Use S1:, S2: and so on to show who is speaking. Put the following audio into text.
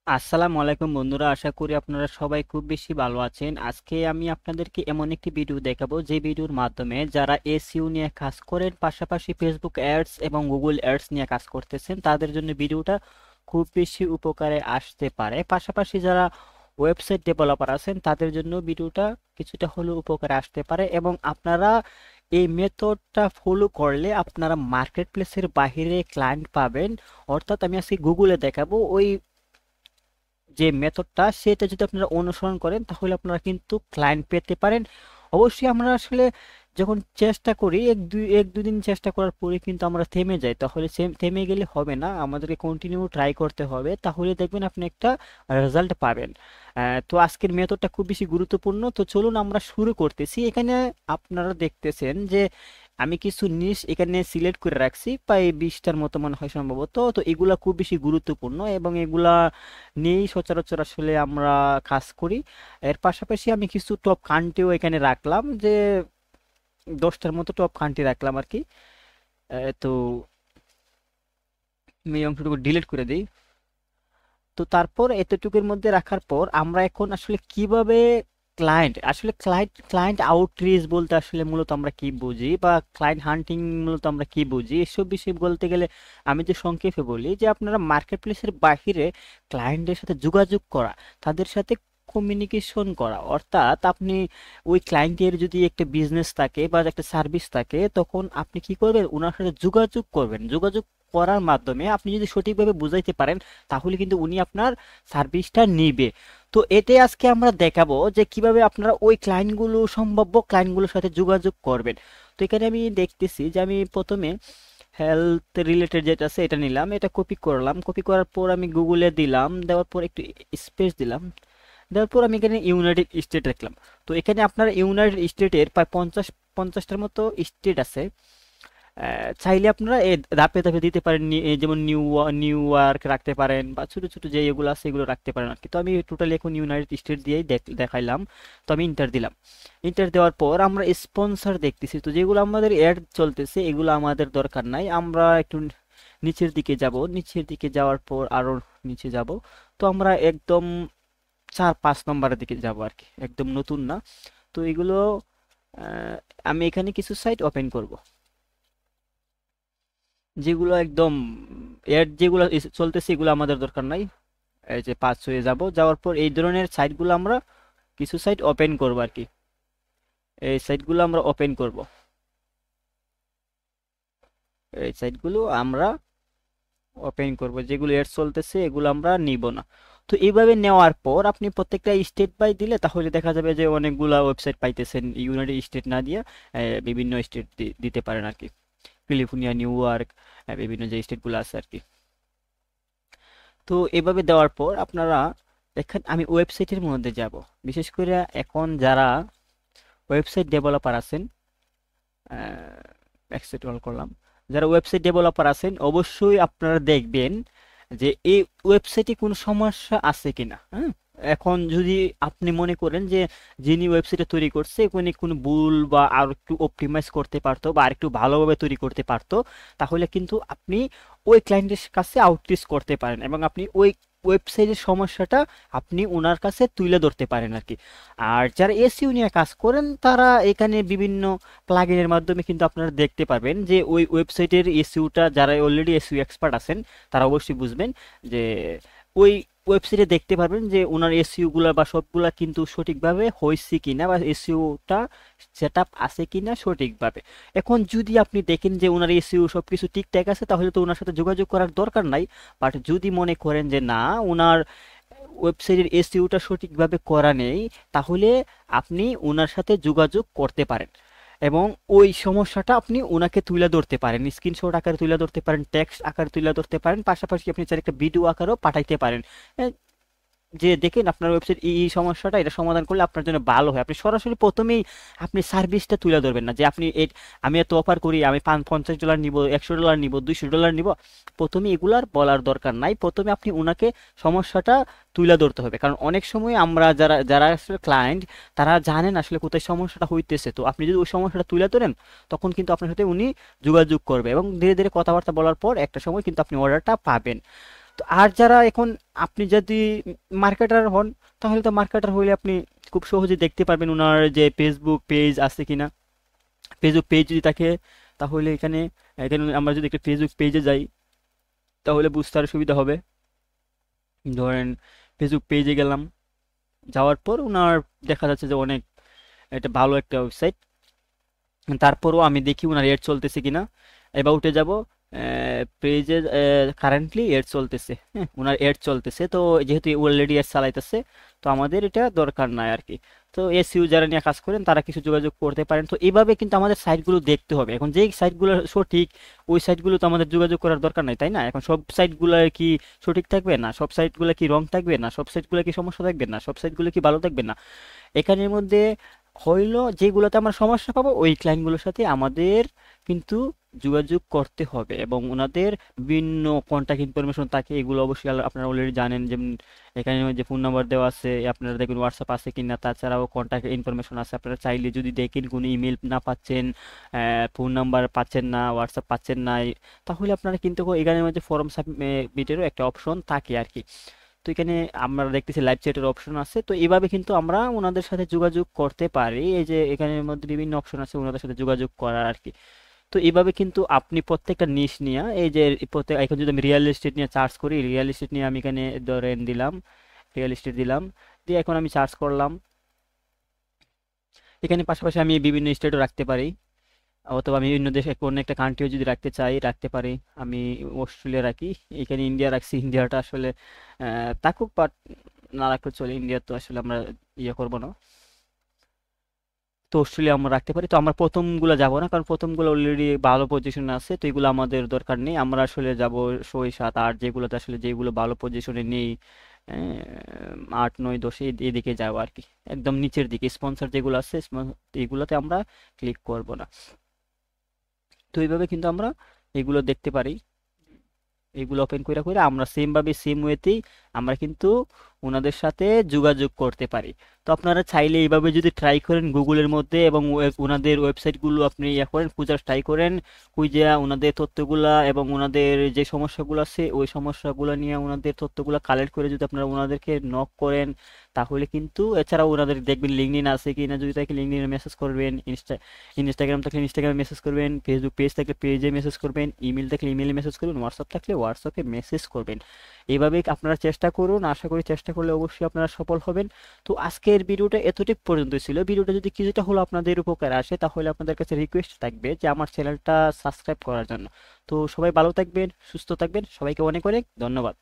S1: আসসালামু আলাইকুম বন্ধুরা, আশা করি আপনারা সবাই খুব বেশি ভালো আছেন। আজকে আমি আপনাদেরকে এমন একটি ভিডিও দেখাবো যে ভিডিওর মাধ্যমে যারা এসইও নিয়ে কাজ করেন, পাশাপাশি ফেসবুক অ্যাডস এবং গুগল অ্যাডস নিয়ে কাজ করতেছেন, তাদের জন্য ভিডিওটা খুব বেশি উপকারে আসতে পারে। পাশাপাশি যারা ওয়েবসাইট ডেভেলপার আছেন তাদের জন্য ভিডিওটা কিছুটা হলেও উপকারে আসতে পারে। এবং আপনারা এই মেথডটা ফলো করলে আপনারা মার্কেট প্লেসের বাইরে ক্লায়েন্ট পাবেন। অর্থাৎ আমি আজকে গুগলে দেখাবো ওই যে মেথডটা, সেটা যদি আপনারা অনুসরণ করেন তাহলে আপনারা কিন্তু ক্লায়েন্ট পেতে পারেন। অবশ্যই আমরা আসলে যখন চেষ্টা করি এক দুই দিন চেষ্টা করার পরে কিন্তু আমরা থেমে যাই, তাহলে থেমে গেলে হবে না, আমাদেরকে কন্টিনিউ ট্রাই করতে হবে, তাহলে দেখবেন আপনি একটা রেজাল্ট পাবেন। তো আজকের মেথডটা খুব বেশি গুরুত্বপূর্ণ। তো চলুন আমরা শুরু করতেছি। এখানে আপনারা দেখতেছেন যে আমি কিছু নিশ এখানে সিলেক্ট করে রাখছি, প্রায় 20টার মতো মনে হয় সম্ভবত। তো এগুলা খুব বেশি গুরুত্বপূর্ণ এবং এগুলা নিয়েই সচরাচর আসলে আমরা কাজ করি। এর পাশাপাশি আমি কিছু টপ কান্ট্রিও এখানে রাখলাম, যে 10টার মতো টপ কান্ট্রি রাখলাম আর কি। তো আমি এই অংশটুকু ডিলিট করে দিই। তো তারপর এতটুকুর মধ্যে রাখার পর আমরা এখন আসলে কিভাবে ক্লায়েন্ট আউটরিচ বলতে আসলে মূলত আমরা কি বুঝি, বা ক্লায়েন্ট হান্টিং মূলত আমরা কি বুঝি, এসব বিষয় বলতে গেলে আমি যে সংক্ষেপে বলি যে আপনারা মার্কেট প্লেসের বাহিরে ক্লায়েন্টের সাথে যোগাযোগ করা, তাদের সাথে কমিউনিকেশন করা। অর্থাৎ আপনি ওই ক্লায়েন্টের যদি একটা বিজনেস থাকে বা একটা সার্ভিস থাকে, তখন আপনি কি করবেন, ওনার সাথে যোগাযোগ করবেন। যোগাযোগ করার মাধ্যমে আপনি যদি সঠিকভাবে বুঝাইতে পারেন তাহলে কিন্তু উনি আপনার সার্ভিসটা নিবে। তো এটাই আজকে আমরা দেখাবো যে কিভাবে আপনারা ওই সম্ভাব্য ক্লায়েন্টগুলোর সাথে যোগাযোগ করবেন। তো এখানে আমি দেখতেছি যে আমি প্রথমে হেলথ রিলেটেড যেটা আছে এটা নিলাম, এটা কপি করলাম। কপি করার পর আমি গুগলে দিলাম, দেওয়ার পর একটু স্পেস দিলাম, দেওয়ার পর আমি এখানে ইউনাইটেড স্টেট রাখলাম। তো এখানে আপনার ইউনাইটেড স্টেটের প্রায় 50টার মতো স্টেট আছে। চাইলে আপনারা ধাপে ধাপে দিতে পারেন, যেমন নিউ ইয়র্ক রাখতে পারেন, বা ছোট ছোট যে এগুলো আছে এগুলো রাখতে পারেন আর কি। তো আমি টোটালি এখন ইউনাইটেড স্টেট দিয়েই দেখাইলাম। তো আমি ইন্টার দিলাম। ইন্টার দেওয়ার পর আমরা স্পন্সর দেখতেছি, তো যেগুলো আমাদের অ্যাড চলতেছে এগুলো আমাদের দরকার নাই। আমরা একটু নিচের দিকে যাব, নিচের দিকে যাওয়ার পর আরো নিচে যাব। তো আমরা একদম 4-5 নম্বরের দিকে যাব আর কি, একদম নতুন না। তো এগুলো আমি এখানে কিছু সাইট ওপেন করব, যেগুলো একদম যেগুলো চলতেছে এগুলো আমাদের দরকার নাই। এই যে 5 হয়ে যাব, যাওয়ার পর এই ধরনের সাইটগুলো আমরা কিছু সাইট ওপেন করব আর কি। এই সাইটগুলো আমরা ওপেন করব, এই সাইটগুলো আমরা ওপেন করব, যেগুলো এর চলতেছে এগুলো আমরা নিব না। তো এইভাবে নেওয়ার পর আপনি প্রত্যেকটা স্টেট বাই দিলে তাহলে দেখা যাবে যে অনেকগুলা ওয়েবসাইট পাইতেছেন। ইউনাইটেড স্টেট না দিয়ে বিভিন্ন স্টেট দিতে পারেন আর কি, ক্যালিফোর্নিয়া, নিউ ইয়র্ক, বিভিন্ন যে স্টেটগুলো আছে আর কি। তো এভাবে দেওয়ার পর আপনারা দেখেন আমি ওয়েবসাইটের মধ্যে যাব। বিশেষ করে এখন যারা ওয়েবসাইট ডেভেলপার আছেন, এক্সিট অল করলাম, যারা ওয়েবসাইট ডেভেলপার আছেন অবশ্যই আপনারা দেখবেন যে এই ওয়েবসাইটে কোনো সমস্যা আছে কিনা। হ্যাঁ, এখন যদি আপনি মনে করেন যে যিনি ওয়েবসাইটে তৈরি করছে উনি কোনো ভুল বা আর একটু অপটিমাইজ করতে পারতো বা আর একটু ভালোভাবে তৈরি করতে পারতো, তাহলে কিন্তু আপনি ওই ক্লায়েন্টের কাছে আউটরিচ করতে পারেন এবং আপনি ওই ওয়েবসাইটের সমস্যাটা আপনি ওনার কাছে তুলে ধরতে পারেন আর কি। আর যারা এসইও নিয়ে কাজ করেন তারা এখানে বিভিন্ন প্লাগইনের মাধ্যমে কিন্তু আপনারা দেখতে পারবেন যে ওই ওয়েবসাইটের এসইওটা, যারা অলরেডি এসইও এক্সপার্ট আছেন তারা অবশ্যই বুঝবেন যে ওই ওয়েবসাইটে দেখতে পারবেন যে ওনার এসইও গুলা বা সবগুলা কিন্তু সঠিকভাবে হয়েছে কিনা, বা এসইওটা সেট আপ আছে কিনা সঠিকভাবে। এখন যদি আপনি দেখেন যে ওনার এসইও সবকিছু ঠিকঠাক আছে তাহলে তো ওনার সাথে যোগাযোগ করার দরকার নাই। বাট যদি মনে করেন যে না, ওনার ওয়েবসাইটের এসইওটা সঠিকভাবে করা নেই, তাহলে আপনি ওনার সাথে যোগাযোগ করতে পারেন এবং ওই সমস্যাটা আপনি ওনাকে তুলে ধরতে পারেন, স্ক্রিনশট আকারে তুলে ধরতে পারেন, টেক্সট আকারে তুলে ধরতে পারেন, পাশাপাশি আপনি চাইলে একটা ভিডিও আকারেও পাঠাইতে পারেন। যে দেখেন আপনার ওয়েবসাইট এই সমস্যাটা, এটা সমাধান করলে আপনার জন্য ভালো হয়। আপনি সরাসরি প্রথমেই আপনি সার্ভিসটা তুলে ধরবেন না যে আপনি আমি এত অফার করি, আমি $50 নিব, $100 নিব, $200 নিব। প্রথমে এগুলার বলার দরকার নাই, প্রথমে আপনি ওনাকে সমস্যাটা তুলে ধরতে হবে। কারণ অনেক সময় আমরা যারা যারা আসলে ক্লায়েন্ট, তারা জানেন আসলে কোথায় সমস্যাটা হইতেছে। তো আপনি যদি ওই সমস্যাটা তুলে ধরেন তখন কিন্তু আপনার সাথে উনি যোগাযোগ করবে এবং ধীরে ধীরে কথাবার্তা বলার পর একটা সময় কিন্তু আপনি অর্ডারটা পাবেন। তো আর যারা এখন, আপনি যদি মার্কেটার হন, তাহলে তো মার্কেটার হলে আপনি খুব সহজে দেখতে পারবেন ওনার যে ফেসবুক পেজ আছে কিনা। ফেসবুক পেজ যদি থাকে, তাহলে এখানে এখানে আমরা যদি একটা ফেসবুক পেজে যাই, তাহলে বুঝতে আরো সুবিধা হবে। ধরেন ফেসবুক পেজে গেলাম, যাওয়ার পর ওনার দেখা যাচ্ছে যে অনেক, এটা ভালো একটা ওয়েবসাইট। তারপরও আমি দেখি ওনার এড চলতেছে কিনা। অ্যাবাউটে যাব, পেজে কারেন্টলি এড চলতেছে, হ্যাঁ ওনার এড চলতেছে, তো যেহেতু অলরেডি এড চালাইতেছে, তো আমাদের এটা দরকার নাই আর কি। তো এসইও যারা নিয়ে কাজ করেন তারা কিছু যোগাযোগ করতে পারেন। তো এইভাবে কিন্তু আমাদের সাইটগুলো দেখতে হবে। এখন যেই সাইটগুলো সঠিক, ওই সাইটগুলো তো আমাদের যোগাযোগ করার দরকার নাই, তাই না? এখন সব সাইটগুলো কি সঠিক থাকবে না? সব সাইটগুলো কি রং থাকবে না? সব সাইটগুলো কি সমস্যা থাকবে না? সব সাইটগুলো কি ভালো থাকবে না? এখানের মধ্যে হইলো যেগুলোতে আমরা সমস্যা পাবো, ওই ক্লায়েন্টগুলোর সাথে আমাদের কিন্তু যোগাযোগ করতে হবে, এবং ওনাদের বিভিন্ন কন্ট্যাক্ট ইনফরমেশন থাকে, এগুলো অবশ্যই আপনারা অলরেডি জানেন। যেমন এখানে যে ফোন নাম্বার দেওয়া আছে, আপনারা দেখবেন হোয়াটসঅ্যাপ আছে কিনা, তাছাড়াও কন্ট্যাক্ট ইনফরমেশন আছে। আপনারা চাইলে যদি দেখেন কোনো ইমেল না পাচ্ছেন, ফোন নাম্বার পাচ্ছেন না, হোয়াটসঅ্যাপ পাচ্ছেন না, তাহলে আপনারা কিন্তু এখানের মধ্যে ফর্ম সাবমিটেরও একটা অপশন থাকে আর কি। তো এখানে আমরা দেখতেছি লাইভ চ্যাটের অপশন আছে। তো এইভাবে কিন্তু আমরা ওনাদের সাথে যোগাযোগ করতে পারি। এই যে এখানের মধ্যে বিভিন্ন অপশন আছে ওনাদের সাথে যোগাযোগ করার আর কি। তো এইভাবে কিন্তু আপনি প্রত্যেকটা নিশ নিয়ে, এই যে প্রত্যেক, এখন যদি আমি রিয়েল এস্টেট নিয়ে চার্জ করি, রিয়েল এস্টেট নিয়ে আমি এখানে ধরেন দিলাম, রিয়েল এস্টেট দিলাম, দিয়ে এখন আমি চার্জ করলাম। এখানে পাশাপাশি আমি বিভিন্ন স্টেটও রাখতে পারি, অথবা আমি অন্য দেশে কোনো একটা কান্ট্রিও যদি রাখতে চাই রাখতে পারি। আমি অস্ট্রেলিয়া রাখি, এখানে ইন্ডিয়া রাখছি। ইন্ডিয়াটা আসলে থাকুক, বাট না রাখলে চলে, ইন্ডিয়া তো আসলে আমরা ইয়ে করবো না। তো অস্ট্রেলিয়া আমরা রাখতে পারি। তো আমরা প্রথমগুলো যাব না, কারণ প্রথমগুলো অলরেডি ভালো পজিশনে আছে, তো এগুলো আমাদের দরকার নেই। আমরা আসলে যাব 6, 7, 8, যেগুলোতে আসলে যেগুলো ভালো পজিশনে নেই, 8, 9, 10 এদিকে যাবো আর কি। একদম নিচের দিকে স্পন্সর যেগুলো আছে, এগুলোতে আমরা ক্লিক করব না। তো এইভাবে কিন্তু আমরা এগুলো দেখতে পারি। এগুলো ওপেন কইরা কইরা আমরা সেম ভাবে সেম ওয়েতেই আমরা কিন্তু ওনাদের সাথে যোগাযোগ করতে পারি। তো আপনারা চাইলে এইভাবে যদি ট্রাই করেন গুগলের মধ্যে, এবং ওনাদের ওয়েবসাইটগুলো আপনি ইয়া করেন, খোঁজার ট্রাই করেন, খুঁজে ওনাদের তথ্যগুলা এবং ওনাদের যে সমস্যাগুলো আছে ওই সমস্যাগুলো নিয়ে ওনাদের তথ্যগুলো কালেক্ট করে যদি আপনারা ওনাদেরকে নক করেন, তাহলে কিন্তু, এছাড়াও ওনাদের দেখবেন লিঙ্কডইন আছে কিনা, যদি তাকে লিঙ্কডইনে মেসেজ করবেন, ইনস্টাগ্রাম থাকলে ইনস্টাগ্রামে মেসেজ করবেন, ফেসবুক পেজ থাকলে পেজে মেসেজ করবেন, ইমেল থাকলে ইমেলে মেসেজ করবেন, হোয়াটসঅ্যাপ থাকলে হোয়াটসঅ্যাপে মেসেজ করবেন। এইভাবে আপনারা চেষ্টা করুন, আশা করি চেষ্টা করলে অবশ্যই আপনারা সফল হবেন। তো আজকের ভিডিওটা এতটুকু পর্যন্ত ছিল। ভিডিওটা যদি কিছুটা হলো আপনাদের উপকার আসে, তাহলে আপনাদের কাছে রিকোয়েস্ট থাকবে যে আমার চ্যানেলটা সাবস্ক্রাইব করার জন্য। তো সবাই ভালো থাকবেন, সুস্থ থাকবেন, সবাইকে অনেক অনেক ধন্যবাদ।